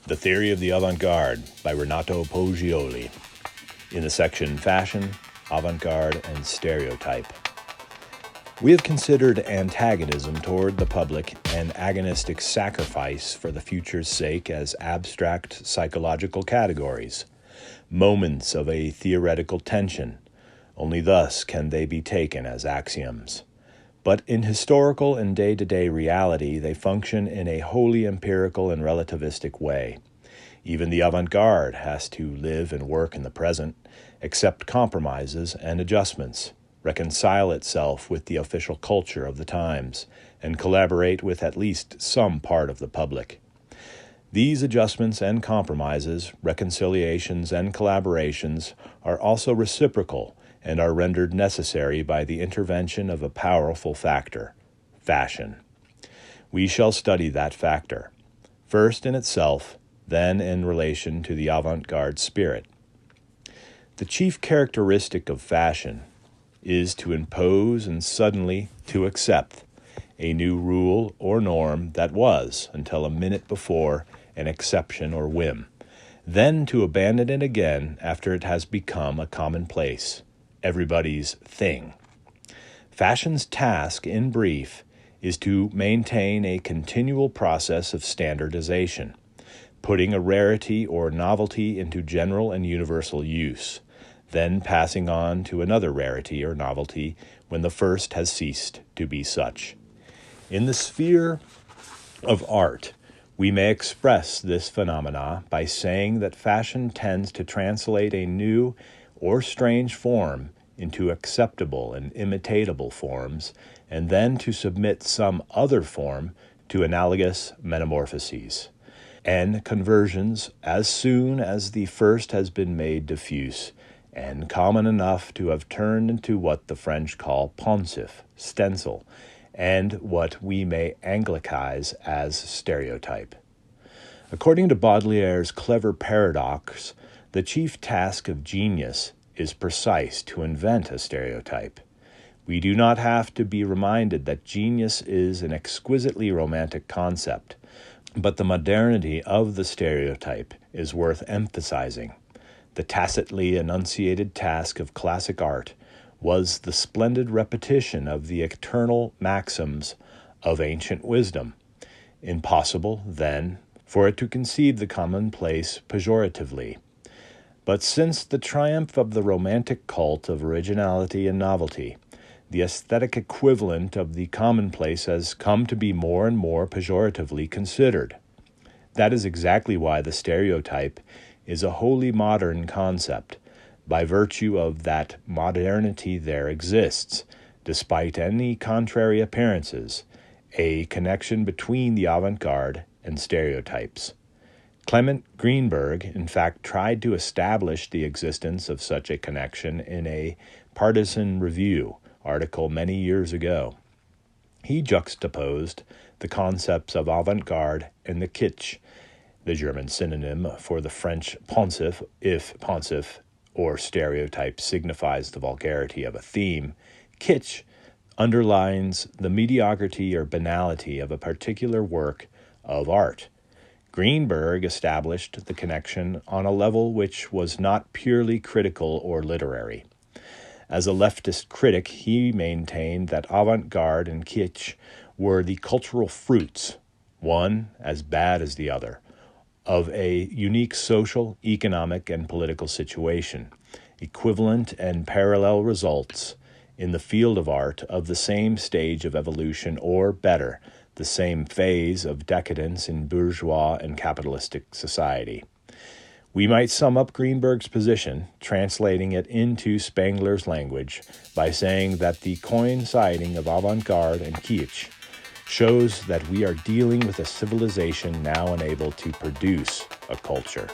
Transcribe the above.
The Theory of the Avant-Garde by Renato Poggioli in the section Fashion, Avant-Garde, and Stereotype. We have considered antagonism toward the public and agonistic sacrifice for the future's sake as abstract psychological categories, moments of a theoretical tension. Only thus can they be taken as axioms. But in historical and day-to-day reality, they function in a wholly empirical and relativistic way. Even the avant-garde has to live and work in the present, accept compromises and adjustments, reconcile itself with the official culture of the times, and collaborate with at least some part of the public. These adjustments and compromises, reconciliations and collaborations are also reciprocal and are rendered necessary by the intervention of a powerful factor, fashion. We shall study that factor, first in itself, then in relation to the avant-garde spirit. The chief characteristic of fashion is to impose and suddenly to accept a new rule or norm that was, until a minute before, an exception or whim, then to abandon it again after it has become a commonplace, everybody's thing. Fashion's task, in brief, is to maintain a continual process of standardization, putting a rarity or novelty into general and universal use, then passing on to another rarity or novelty when the first has ceased to be such. In the sphere of art, we may express this phenomena by saying that fashion tends to translate a new or strange form into acceptable and imitatable forms, and then to submit some other form to analogous metamorphoses and conversions as soon as the first has been made diffuse and common enough to have turned into what the French call poncif, stencil, and what we may anglicize as stereotype. According to Baudelaire's clever paradox, the chief task of genius is precise to invent a stereotype. We do not have to be reminded that genius is an exquisitely romantic concept, but the modernity of the stereotype is worth emphasizing. The tacitly enunciated task of classic art was the splendid repetition of the eternal maxims of ancient wisdom. Impossible, then, for it to conceive the commonplace pejoratively. But since the triumph of the romantic cult of originality and novelty, the aesthetic equivalent of the commonplace has come to be more and more pejoratively considered. That is exactly why the stereotype is a wholly modern concept. By virtue of that modernity there exists, despite any contrary appearances, a connection between the avant-garde and stereotypes. Clement Greenberg, in fact, tried to establish the existence of such a connection in a Partisan Review article many years ago. He juxtaposed the concepts of avant-garde and the kitsch, the German synonym for the French poncif, if poncif or stereotype signifies the vulgarity of a theme. Kitsch underlines the mediocrity or banality of a particular work of art. Greenberg established the connection on a level which was not purely critical or literary. As a leftist critic, he maintained that avant-garde and kitsch were the cultural fruits, one as bad as the other, of a unique social, economic, and political situation, equivalent and parallel results in the field of art of the same stage of evolution, or better, the same phase of decadence in bourgeois and capitalistic society. We might sum up Greenberg's position, translating it into Spengler's language, by saying that the coinciding of avant-garde and kitsch shows that we are dealing with a civilization now unable to produce a culture.